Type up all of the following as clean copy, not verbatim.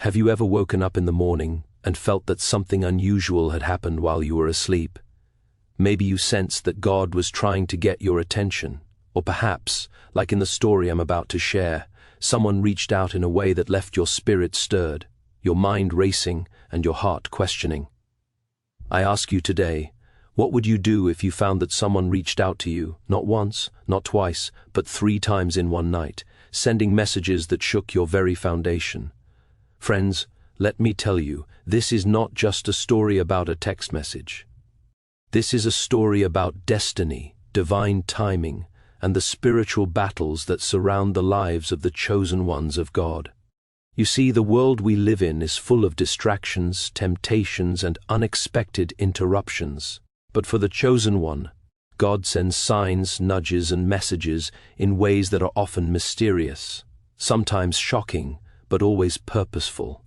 Have you ever woken up in the morning and felt that something unusual had happened while you were asleep? Maybe you sensed that God was trying to get your attention, or perhaps, like in the story I'm about to share, someone reached out in a way that left your spirit stirred, your mind racing, and your heart questioning. I ask you today, what would you do if you found that someone reached out to you, not once, not twice, but 3 times in one night, sending messages that shook your very foundation? Friends, let me tell you, this is not just a story about a text message. This is a story about destiny, divine timing, and the spiritual battles that surround the lives of the chosen ones of God. You see, the world we live in is full of distractions, temptations, and unexpected interruptions. But for the chosen one, God sends signs, nudges, and messages in ways that are often mysterious, sometimes shocking, but always purposeful.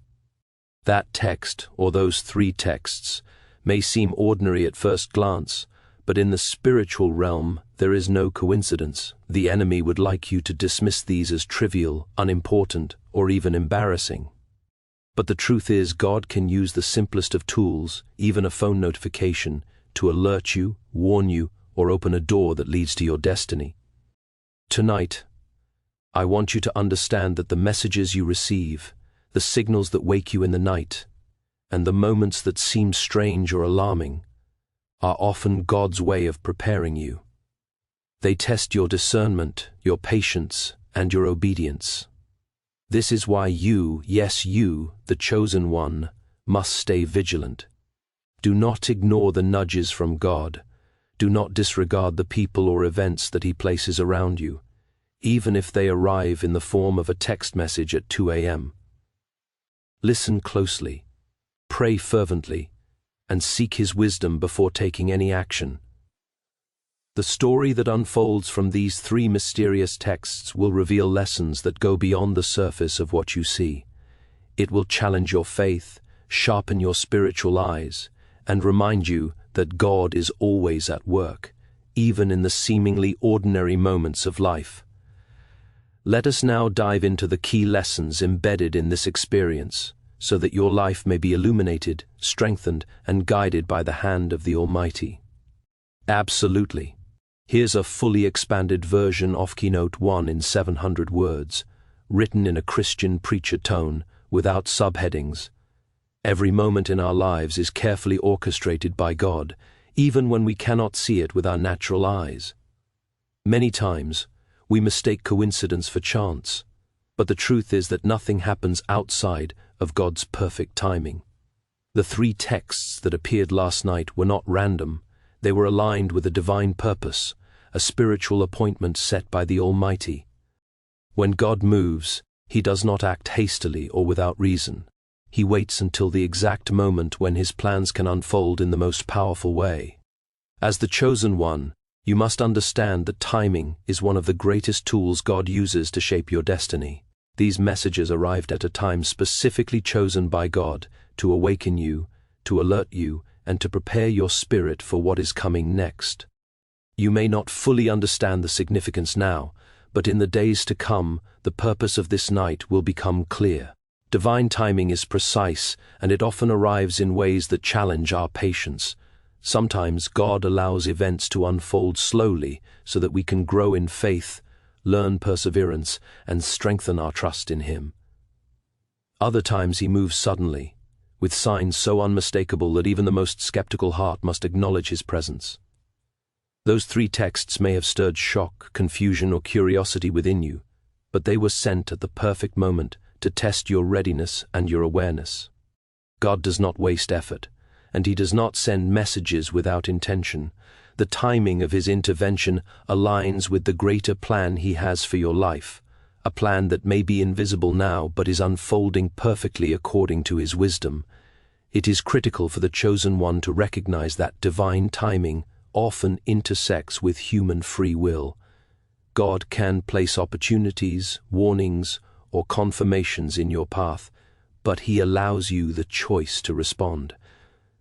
That text, or those 3 texts, may seem ordinary at first glance, but in the spiritual realm there is no coincidence. The enemy would like you to dismiss these as trivial, unimportant, or even embarrassing. But the truth is, God can use the simplest of tools, even a phone notification, to alert you, warn you, or open a door that leads to your destiny. Tonight, I want you to understand that the messages you receive, the signals that wake you in the night, and the moments that seem strange or alarming, are often God's way of preparing you. They test your discernment, your patience, and your obedience. This is why you, yes you, the chosen one, must stay vigilant. Do not ignore the nudges from God. Do not disregard the people or events that He places around you, even if they arrive in the form of a text message at 2 a.m. Listen closely, pray fervently, and seek His wisdom before taking any action. The story that unfolds from these 3 mysterious texts will reveal lessons that go beyond the surface of what you see. It will challenge your faith, sharpen your spiritual eyes, and remind you that God is always at work, even in the seemingly ordinary moments of life. Let us now dive into the key lessons embedded in this experience, so that your life may be illuminated, strengthened, and guided by the hand of the Almighty. Absolutely. Here's a fully expanded version of Keynote 1 in 700 words, written in a Christian preacher tone, without subheadings. Every moment in our lives is carefully orchestrated by God, even when we cannot see it with our natural eyes. Many times, we mistake coincidence for chance, but the truth is that nothing happens outside of God's perfect timing. The 3 texts that appeared last night were not random. They were aligned with a divine purpose, a spiritual appointment set by the Almighty. When God moves, He does not act hastily or without reason. He waits until the exact moment when His plans can unfold in the most powerful way. As the chosen one, you must understand that timing is one of the greatest tools God uses to shape your destiny. These messages arrived at a time specifically chosen by God to awaken you, to alert you, and to prepare your spirit for what is coming next. You may not fully understand the significance now, but in the days to come, the purpose of this night will become clear. Divine timing is precise, and it often arrives in ways that challenge our patience. Sometimes God allows events to unfold slowly so that we can grow in faith, learn perseverance, and strengthen our trust in Him. Other times He moves suddenly, with signs so unmistakable that even the most skeptical heart must acknowledge His presence. Those 3 texts may have stirred shock, confusion, or curiosity within you, but they were sent at the perfect moment to test your readiness and your awareness. God does not waste effort, and He does not send messages without intention. The timing of His intervention aligns with the greater plan He has for your life, a plan that may be invisible now but is unfolding perfectly according to His wisdom. It is critical for the chosen one to recognize that divine timing often intersects with human free will. God can place opportunities, warnings, or confirmations in your path, but He allows you the choice to respond.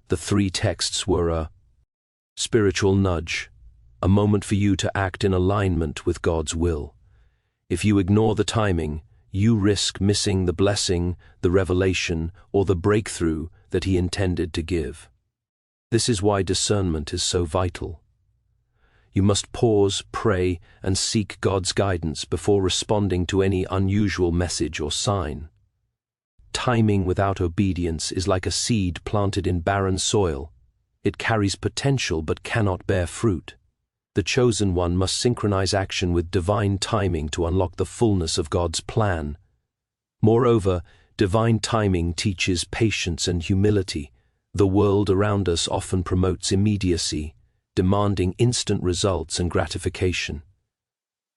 The 3 texts were a spiritual nudge, a moment for you to act in alignment with God's will. If you ignore the timing, you risk missing the blessing, the revelation, or the breakthrough that He intended to give. This is why discernment is so vital. You must pause, pray, and seek God's guidance before responding to any unusual message or sign. Timing without obedience is like a seed planted in barren soil. It carries potential but cannot bear fruit. The chosen one must synchronize action with divine timing to unlock the fullness of God's plan. Moreover, divine timing teaches patience and humility. The world around us often promotes immediacy, demanding instant results and gratification.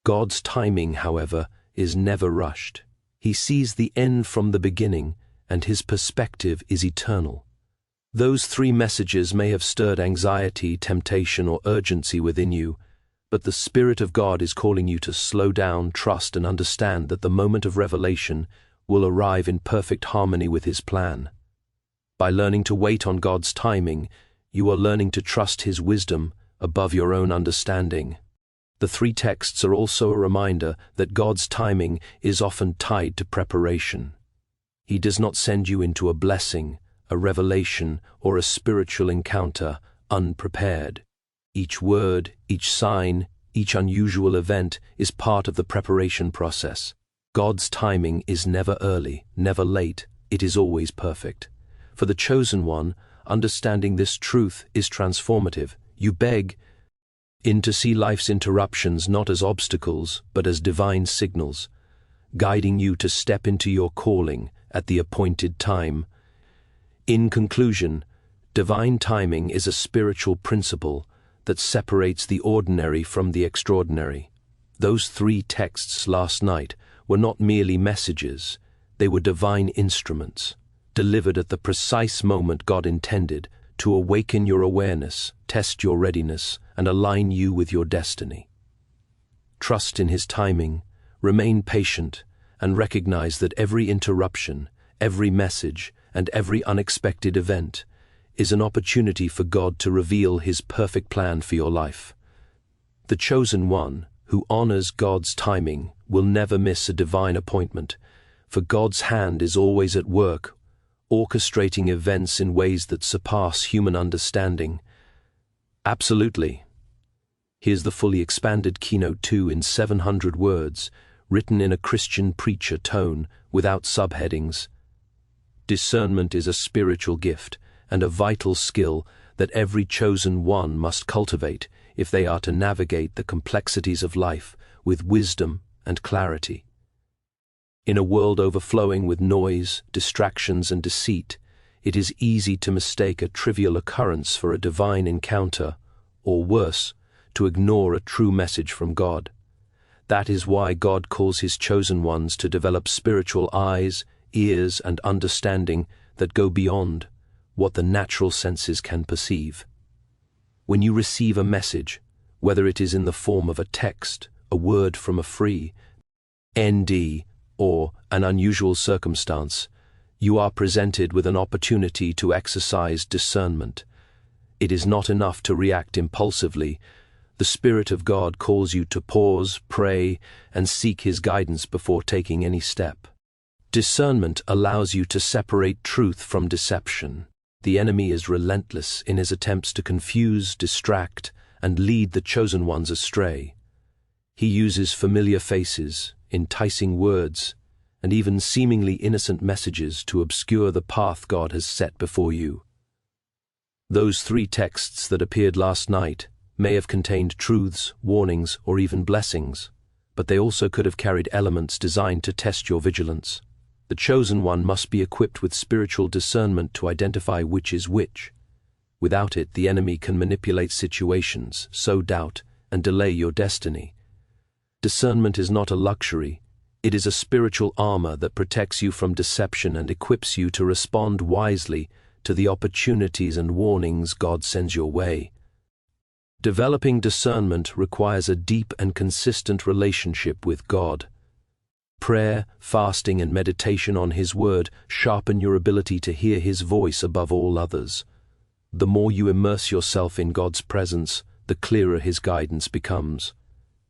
God's timing, however, is never rushed. He sees the end from the beginning, and His perspective is eternal. Those 3 messages may have stirred anxiety, temptation, or urgency within you, but the Spirit of God is calling you to slow down, trust, and understand that the moment of revelation will arrive in perfect harmony with His plan. By learning to wait on God's timing, you are learning to trust His wisdom above your own understanding. The 3 texts are also a reminder that God's timing is often tied to preparation. He does not send you into a blessing, a revelation, or a spiritual encounter unprepared. Each word, each sign, each unusual event is part of the preparation process. God's timing is never early, never late, it is always perfect. For the chosen one, understanding this truth is transformative. You beg in to see life's interruptions not as obstacles, but as divine signals, guiding you to step into your calling at the appointed time. In conclusion, divine timing is a spiritual principle that separates the ordinary from the extraordinary. Those 3 texts last night were not merely messages, they were divine instruments, delivered at the precise moment God intended to awaken your awareness, test your readiness, and align you with your destiny. Trust in His timing, remain patient, and recognize that every interruption, every message, and every unexpected event is an opportunity for God to reveal His perfect plan for your life. The chosen one, who honors God's timing, will never miss a divine appointment, for God's hand is always at work, orchestrating events in ways that surpass human understanding. Absolutely. Here's the fully expanded Keynote 2 in 700 words, written in a Christian preacher tone, without subheadings. Discernment is a spiritual gift and a vital skill that every chosen one must cultivate if they are to navigate the complexities of life with wisdom and clarity. In a world overflowing with noise, distractions, and deceit, it is easy to mistake a trivial occurrence for a divine encounter, or worse, to ignore a true message from God. That is why God calls His chosen ones to develop spiritual eyes, ears, and understanding that go beyond what the natural senses can perceive. When you receive a message, whether it is in the form of a text, a word from a free ND, or an unusual circumstance, you are presented with an opportunity to exercise discernment. It is not enough to react impulsively. The Spirit of God calls you to pause, pray, and seek His guidance before taking any step. Discernment allows you to separate truth from deception. The enemy is relentless in his attempts to confuse, distract, and lead the chosen ones astray. He uses familiar faces, enticing words, and even seemingly innocent messages to obscure the path God has set before you. Those 3 texts that appeared last night may have contained truths, warnings, or even blessings, but they also could have carried elements designed to test your vigilance. The chosen one must be equipped with spiritual discernment to identify which is which. Without it, the enemy can manipulate situations, sow doubt, and delay your destiny. Discernment is not a luxury. It is a spiritual armor that protects you from deception and equips you to respond wisely to the opportunities and warnings God sends your way. Developing discernment requires a deep and consistent relationship with God. Prayer, fasting, and meditation on His Word sharpen your ability to hear His voice above all others. The more you immerse yourself in God's presence, the clearer His guidance becomes.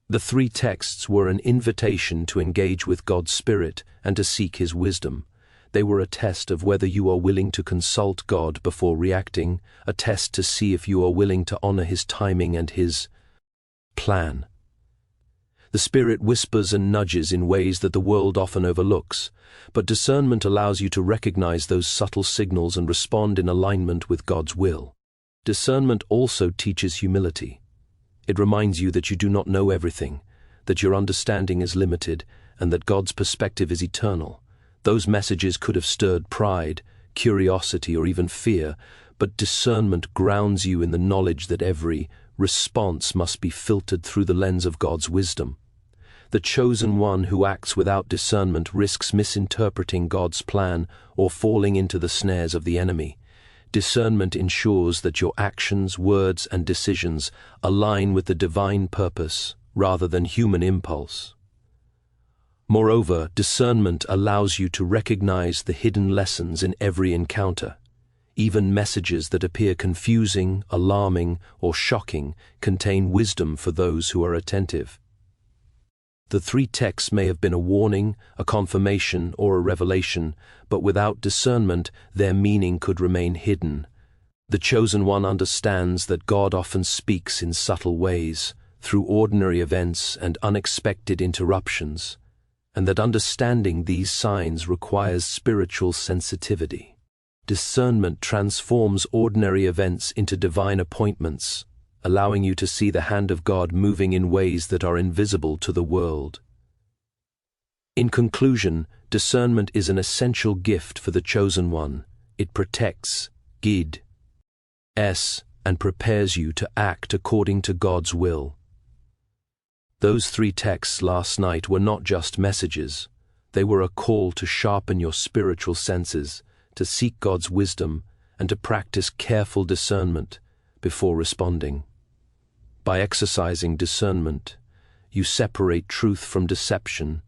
The three texts were an invitation to engage with God's Spirit and to seek His wisdom. They were a test of whether you are willing to consult God before reacting, a test to see if you are willing to honor His timing and His plan. The Spirit whispers and nudges in ways that the world often overlooks, but discernment allows you to recognize those subtle signals and respond in alignment with God's will. Discernment also teaches humility. It reminds you that you do not know everything, that your understanding is limited, and that God's perspective is eternal. Those messages could have stirred pride, curiosity, or even fear, but discernment grounds you in the knowledge that every response must be filtered through the lens of God's wisdom. The chosen one who acts without discernment risks misinterpreting God's plan or falling into the snares of the enemy. Discernment ensures that your actions, words, and decisions align with the divine purpose rather than human impulse. Moreover, discernment allows you to recognize the hidden lessons in every encounter. Even messages that appear confusing, alarming, or shocking contain wisdom for those who are attentive. The three texts may have been a warning, a confirmation, or a revelation, but without discernment, their meaning could remain hidden. The chosen one understands that God often speaks in subtle ways, through ordinary events and unexpected interruptions, and that understanding these signs requires spiritual sensitivity. Discernment transforms ordinary events into divine appointments, allowing you to see the hand of God moving in ways that are invisible to the world. In conclusion, discernment is an essential gift for the chosen one. It protects, guides, and prepares you to act according to God's will. Those three texts last night were not just messages. They were a call to sharpen your spiritual senses, to seek God's wisdom, and to practice careful discernment before responding. By exercising discernment, you separate truth from deception,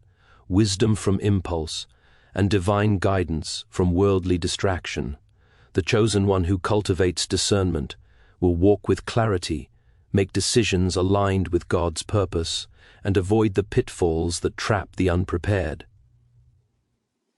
wisdom from impulse, and divine guidance from worldly distraction. The chosen one who cultivates discernment will walk with clarity, make decisions aligned with God's purpose, and avoid the pitfalls that trap the unprepared.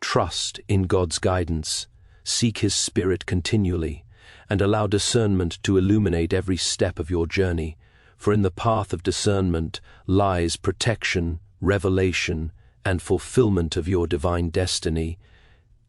Trust in God's guidance, seek His Spirit continually, and allow discernment to illuminate every step of your journey, for in the path of discernment lies protection, revelation, and fulfillment of your divine destiny.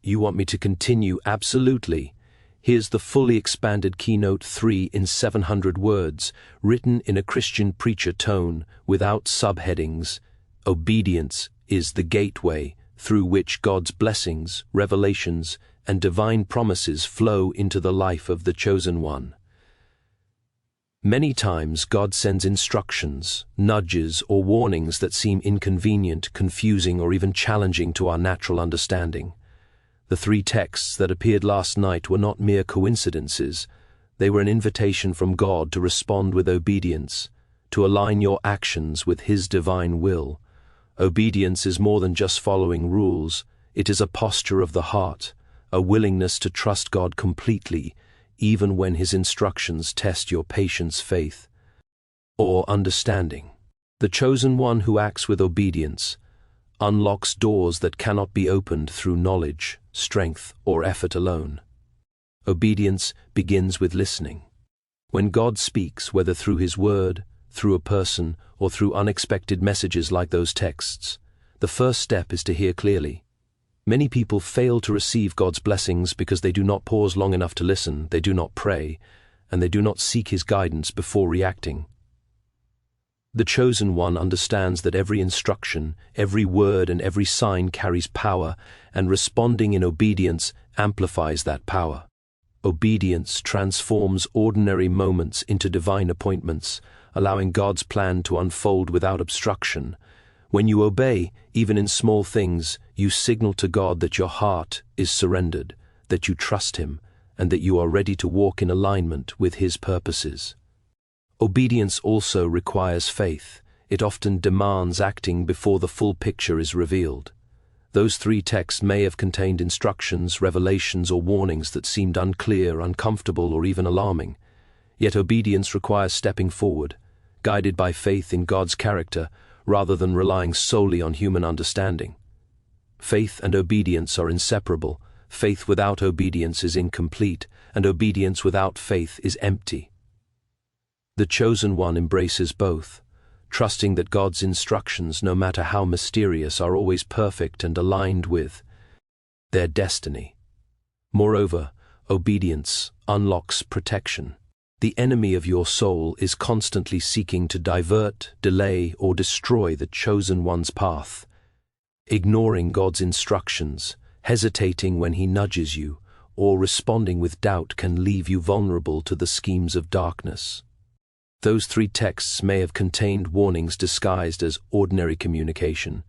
You want me to continue? Absolutely. Here's the fully expanded Keynote 3 in 700 words, written in a Christian preacher tone, without subheadings. Obedience is the gateway through which God's blessings, revelations, and divine promises flow into the life of the chosen one. Many times God sends instructions, nudges, or warnings that seem inconvenient, confusing, or even challenging to our natural understanding. The three texts that appeared last night were not mere coincidences. They were an invitation from God to respond with obedience, to align your actions with His divine will. Obedience is more than just following rules. It is a posture of the heart, a willingness to trust God completely, even when His instructions test your patience, faith, or understanding. The chosen one who acts with obedience unlocks doors that cannot be opened through knowledge, strength, or effort alone. Obedience begins with listening. When God speaks, whether through His word, through a person, or through unexpected messages like those texts, the first step is to hear clearly. Many people fail to receive God's blessings because they do not pause long enough to listen, they do not pray, and they do not seek His guidance before reacting. The chosen one understands that every instruction, every word, and every sign carries power, and responding in obedience amplifies that power. Obedience transforms ordinary moments into divine appointments, allowing God's plan to unfold without obstruction. When you obey, even in small things, you signal to God that your heart is surrendered, that you trust Him, and that you are ready to walk in alignment with His purposes. Obedience also requires faith. It often demands acting before the full picture is revealed. Those three texts may have contained instructions, revelations, or warnings that seemed unclear, uncomfortable, or even alarming. Yet obedience requires stepping forward, guided by faith in God's character rather than relying solely on human understanding. Faith and obedience are inseparable. Faith without obedience is incomplete, and obedience without faith is empty. The chosen one embraces both, trusting that God's instructions, no matter how mysterious, are always perfect and aligned with their destiny. Moreover, obedience unlocks protection. The enemy of your soul is constantly seeking to divert, delay, or destroy the chosen one's path. Ignoring God's instructions, hesitating when He nudges you, or responding with doubt can leave you vulnerable to the schemes of darkness. Those three texts may have contained warnings disguised as ordinary communication,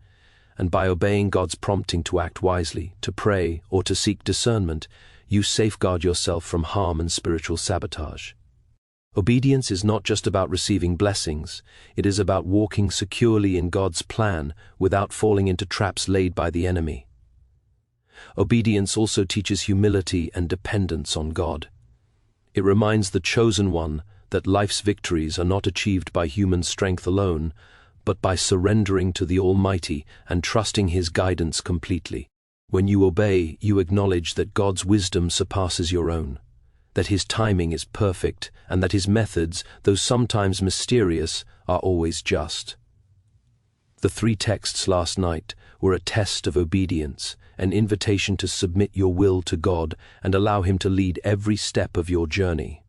and by obeying God's prompting to act wisely, to pray, or to seek discernment, you safeguard yourself from harm and spiritual sabotage. Obedience is not just about receiving blessings, it is about walking securely in God's plan without falling into traps laid by the enemy. Obedience also teaches humility and dependence on God. It reminds the chosen one that life's victories are not achieved by human strength alone, but by surrendering to the Almighty and trusting His guidance completely. When you obey, you acknowledge that God's wisdom surpasses your own, that His timing is perfect, and that His methods, though sometimes mysterious, are always just. The three texts last night were a test of obedience, an invitation to submit your will to God and allow Him to lead every step of your journey.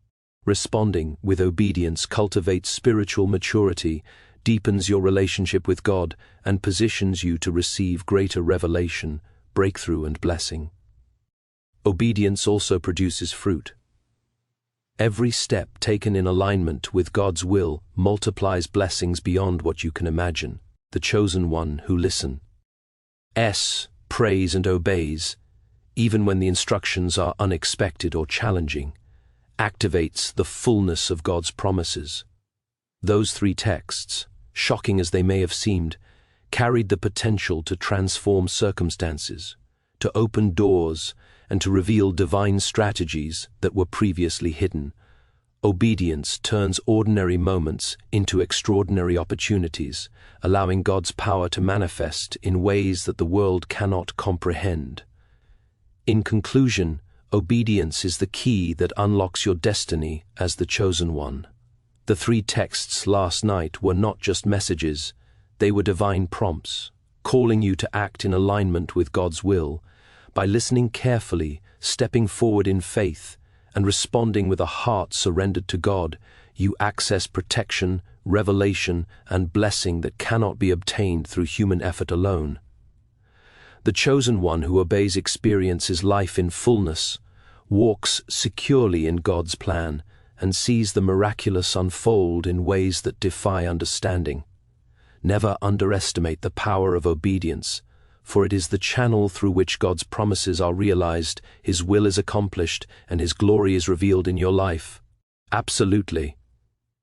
Responding with obedience cultivates spiritual maturity, deepens your relationship with God, and positions you to receive greater revelation, breakthrough, and blessing. Obedience also produces fruit. Every step taken in alignment with God's will multiplies blessings beyond what you can imagine. The chosen one who listens, prays and obeys, even when the instructions are unexpected or challenging, activates the fullness of God's promises. Those three texts, shocking as they may have seemed, carried the potential to transform circumstances, to open doors, and to reveal divine strategies that were previously hidden. Obedience turns ordinary moments into extraordinary opportunities, allowing God's power to manifest in ways that the world cannot comprehend. In conclusion, obedience is the key that unlocks your destiny as the chosen one. The three texts last night were not just messages, they were divine prompts, calling you to act in alignment with God's will. By listening carefully, stepping forward in faith, and responding with a heart surrendered to God, you access protection, revelation, and blessing that cannot be obtained through human effort alone. The chosen one who obeys experiences life in fullness, walks securely in God's plan, and sees the miraculous unfold in ways that defy understanding. Never underestimate the power of obedience, for it is the channel through which God's promises are realized, His will is accomplished, and His glory is revealed in your life. Absolutely.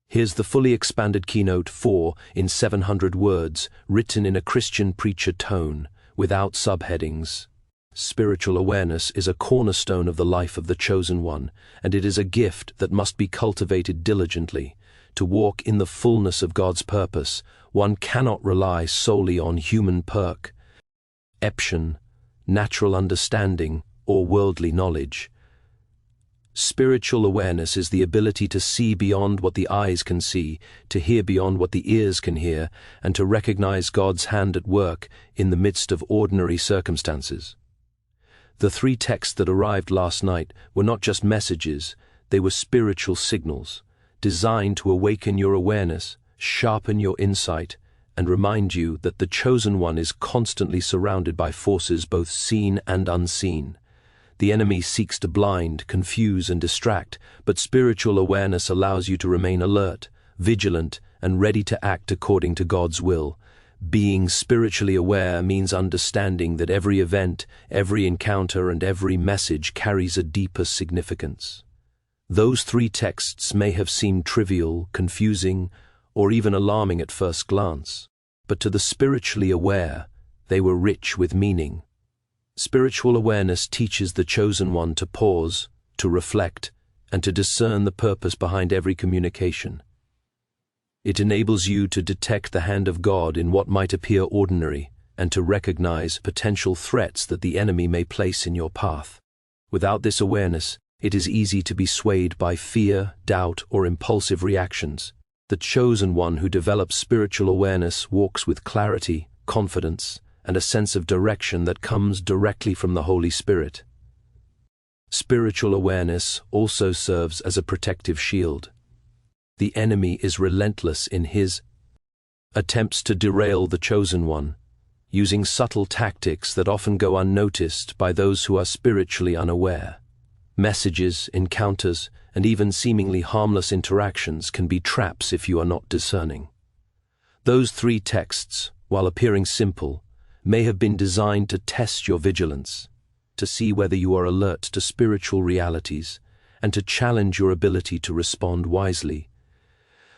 Here's the fully expanded keynote 4 in 700 words, written in a Christian preacher tone, without subheadings. Spiritual awareness is a cornerstone of the life of the chosen one, and it is a gift that must be cultivated diligently. To walk in the fullness of God's purpose, one cannot rely solely on human perception, natural understanding, or worldly knowledge. Spiritual awareness is the ability to see beyond what the eyes can see, to hear beyond what the ears can hear, and to recognize God's hand at work in the midst of ordinary circumstances. The three texts that arrived last night were not just messages, they were spiritual signals, designed to awaken your awareness, sharpen your insight, and remind you that the chosen one is constantly surrounded by forces both seen and unseen. The enemy seeks to blind, confuse, and distract, but spiritual awareness allows you to remain alert, vigilant, and ready to act according to God's will. Being spiritually aware means understanding that every event, every encounter, and every message carries a deeper significance. Those three texts may have seemed trivial, confusing, or even alarming at first glance, but to the spiritually aware, they were rich with meaning. Spiritual awareness teaches the chosen one to pause, to reflect, and to discern the purpose behind every communication. It enables you to detect the hand of God in what might appear ordinary and to recognize potential threats that the enemy may place in your path. Without this awareness, it is easy to be swayed by fear, doubt, or impulsive reactions. The chosen one who develops spiritual awareness walks with clarity, confidence, and a sense of direction that comes directly from the Holy Spirit. Spiritual awareness also serves as a protective shield. The enemy is relentless in his attempts to derail the chosen one, using subtle tactics that often go unnoticed by those who are spiritually unaware. Messages, encounters, and even seemingly harmless interactions can be traps if you are not discerning. Those 3 texts, while appearing simple, may have been designed to test your vigilance, to see whether you are alert to spiritual realities, and to challenge your ability to respond wisely.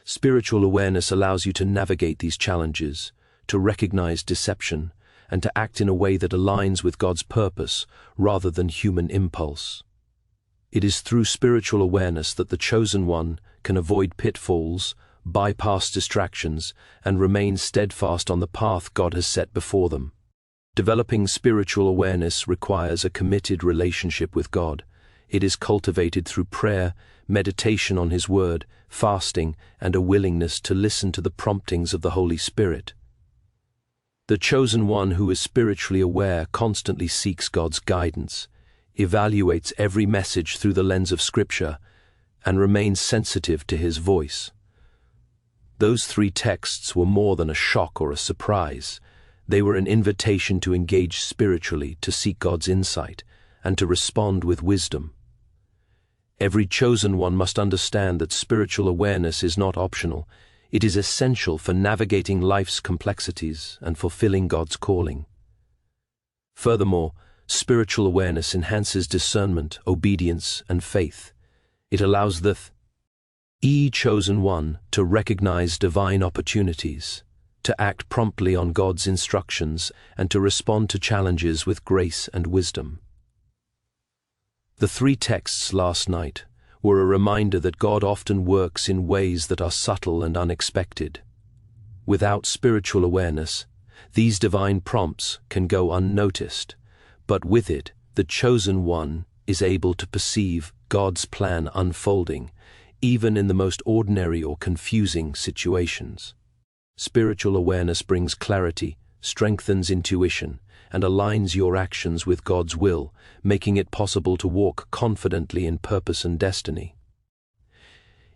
Spiritual awareness allows you to navigate these challenges, to recognize deception, and to act in a way that aligns with God's purpose rather than human impulse. It is through spiritual awareness that the chosen one can avoid pitfalls, bypass distractions, and remain steadfast on the path God has set before them. Developing spiritual awareness requires a committed relationship with God. It is cultivated through prayer, meditation on His Word, fasting, and a willingness to listen to the promptings of the Holy Spirit. The chosen one who is spiritually aware constantly seeks God's guidance, evaluates every message through the lens of Scripture, and remains sensitive to His voice. Those 3 texts were more than a shock or a surprise. They were an invitation to engage spiritually, to seek God's insight, and to respond with wisdom. Every chosen one must understand that spiritual awareness is not optional. It is essential for navigating life's complexities and fulfilling God's calling. Furthermore, spiritual awareness enhances discernment, obedience, and faith. It allows the chosen one to recognize divine opportunities, to act promptly on God's instructions, and to respond to challenges with grace and wisdom. The 3 texts last night were a reminder that God often works in ways that are subtle and unexpected. Without spiritual awareness, these divine prompts can go unnoticed, but with it, the chosen one is able to perceive God's plan unfolding, even in the most ordinary or confusing situations. Spiritual awareness brings clarity, strengthens intuition, and aligns your actions with God's will, making it possible to walk confidently in purpose and destiny.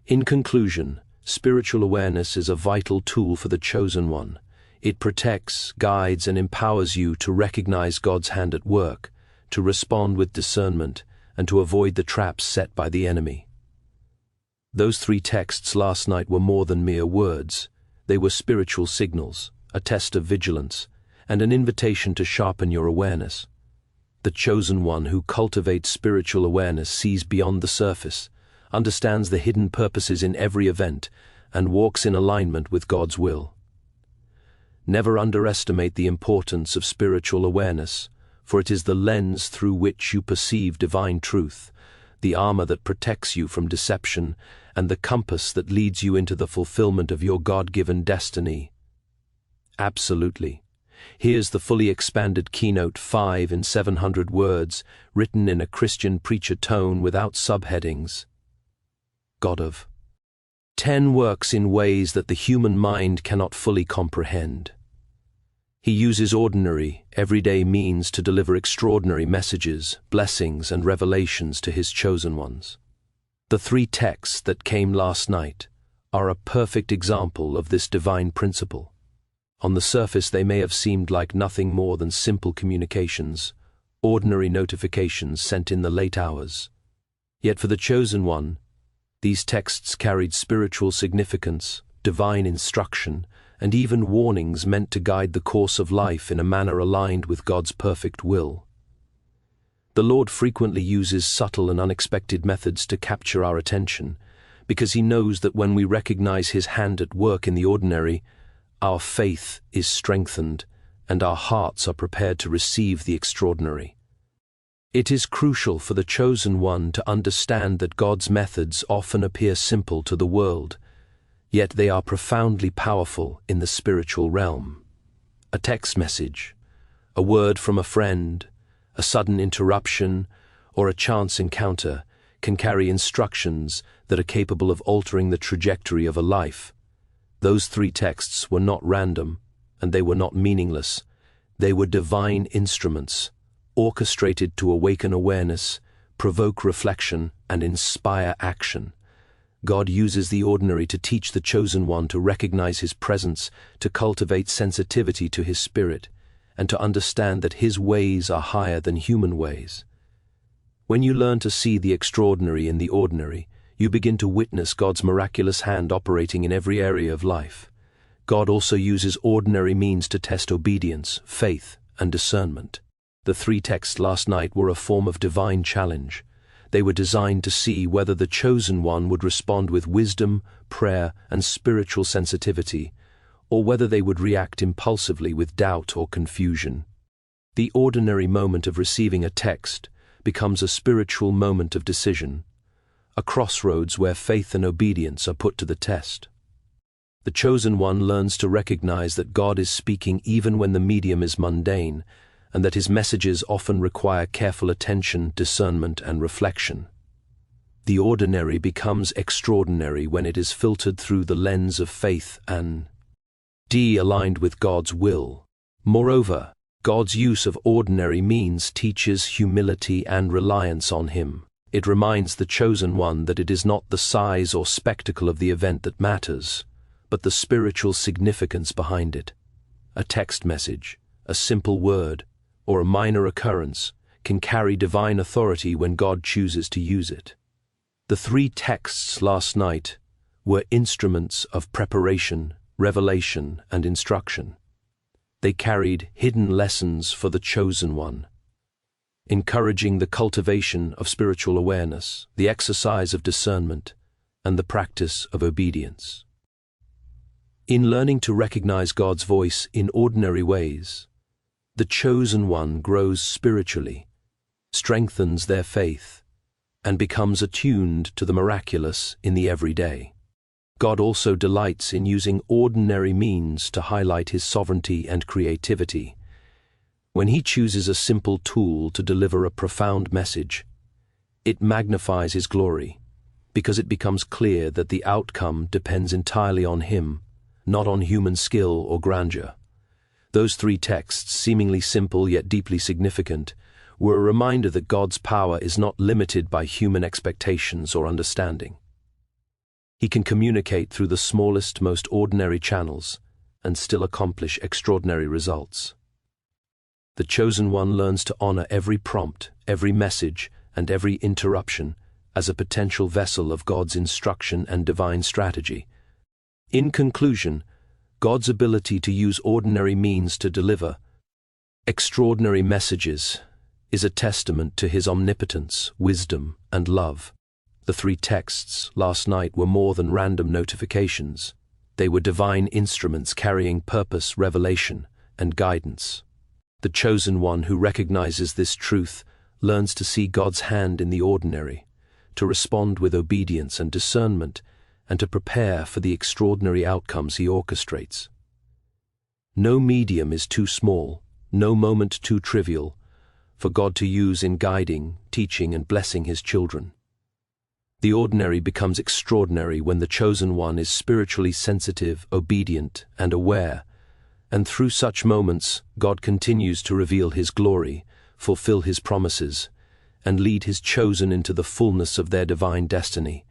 In conclusion, spiritual awareness is a vital tool for the chosen one. It protects, guides, and empowers you to recognize God's hand at work, to respond with discernment, and to avoid the traps set by the enemy. Those 3 texts last night were more than mere words. They were spiritual signals, a test of vigilance, and an invitation to sharpen your awareness. The chosen one who cultivates spiritual awareness sees beyond the surface, understands the hidden purposes in every event, and walks in alignment with God's will. Never underestimate the importance of spiritual awareness, for it is the lens through which you perceive divine truth, the armor that protects you from deception, and the compass that leads you into the fulfillment of your God-given destiny. Absolutely. Here's the fully expanded keynote 5 in 700 words, written in a Christian preacher tone without subheadings. God of 10 works in ways that the human mind cannot fully comprehend. He uses ordinary, everyday means to deliver extraordinary messages, blessings, and revelations to His chosen ones. The 3 texts that came last night are a perfect example of this divine principle. On the surface, they may have seemed like nothing more than simple communications, ordinary notifications sent in the late hours. Yet for the chosen one, these texts carried spiritual significance, divine instruction, and even warnings meant to guide the course of life in a manner aligned with God's perfect will. The Lord frequently uses subtle and unexpected methods to capture our attention, because He knows that when we recognize His hand at work in the ordinary, our faith is strengthened and our hearts are prepared to receive the extraordinary. It is crucial for the chosen one to understand that God's methods often appear simple to the world, yet they are profoundly powerful in the spiritual realm. A text message, a word from a friend, a sudden interruption, or a chance encounter can carry instructions that are capable of altering the trajectory of a life. Those 3 texts were not random, and they were not meaningless. They were divine instruments, orchestrated to awaken awareness, provoke reflection, and inspire action. God uses the ordinary to teach the chosen one to recognize his presence, to cultivate sensitivity to his spirit, and to understand that his ways are higher than human ways. When you learn to see the extraordinary in the ordinary, you begin to witness God's miraculous hand operating in every area of life. God also uses ordinary means to test obedience, faith, and discernment. The 3 texts last night were a form of divine challenge. They were designed to see whether the chosen one would respond with wisdom, prayer, and spiritual sensitivity, or whether they would react impulsively with doubt or confusion. The ordinary moment of receiving a text becomes a spiritual moment of decision, a crossroads where faith and obedience are put to the test. The chosen one learns to recognize that God is speaking even when the medium is mundane, and that his messages often require careful attention, discernment, and reflection. The ordinary becomes extraordinary when it is filtered through the lens of faith and aligned with God's will. Moreover, God's use of ordinary means teaches humility and reliance on him. It reminds the chosen one that it is not the size or spectacle of the event that matters, but the spiritual significance behind it. A text message, a simple word, or a minor occurrence can carry divine authority when God chooses to use it. The 3 texts last night were instruments of preparation, revelation, and instruction. They carried hidden lessons for the chosen one, encouraging the cultivation of spiritual awareness, the exercise of discernment, and the practice of obedience. In learning to recognize God's voice in ordinary ways, the chosen one grows spiritually, strengthens their faith, and becomes attuned to the miraculous in the everyday. God also delights in using ordinary means to highlight his sovereignty and creativity. When he chooses a simple tool to deliver a profound message, it magnifies his glory, because it becomes clear that the outcome depends entirely on him, not on human skill or grandeur. Those 3 texts, seemingly simple yet deeply significant, were a reminder that God's power is not limited by human expectations or understanding. He can communicate through the smallest, most ordinary channels and still accomplish extraordinary results. The chosen one learns to honor every prompt, every message, and every interruption as a potential vessel of God's instruction and divine strategy. In conclusion, God's ability to use ordinary means to deliver extraordinary messages is a testament to his omnipotence, wisdom, and love. The 3 texts last night were more than random notifications. They were divine instruments carrying purpose, revelation, and guidance. The chosen one who recognizes this truth learns to see God's hand in the ordinary, to respond with obedience and discernment, and to prepare for the extraordinary outcomes he orchestrates. No medium is too small, no moment too trivial, for God to use in guiding, teaching, and blessing his children. The ordinary becomes extraordinary when the chosen one is spiritually sensitive, obedient, and aware, and through such moments, God continues to reveal his glory, fulfill his promises, and lead his chosen into the fullness of their divine destiny.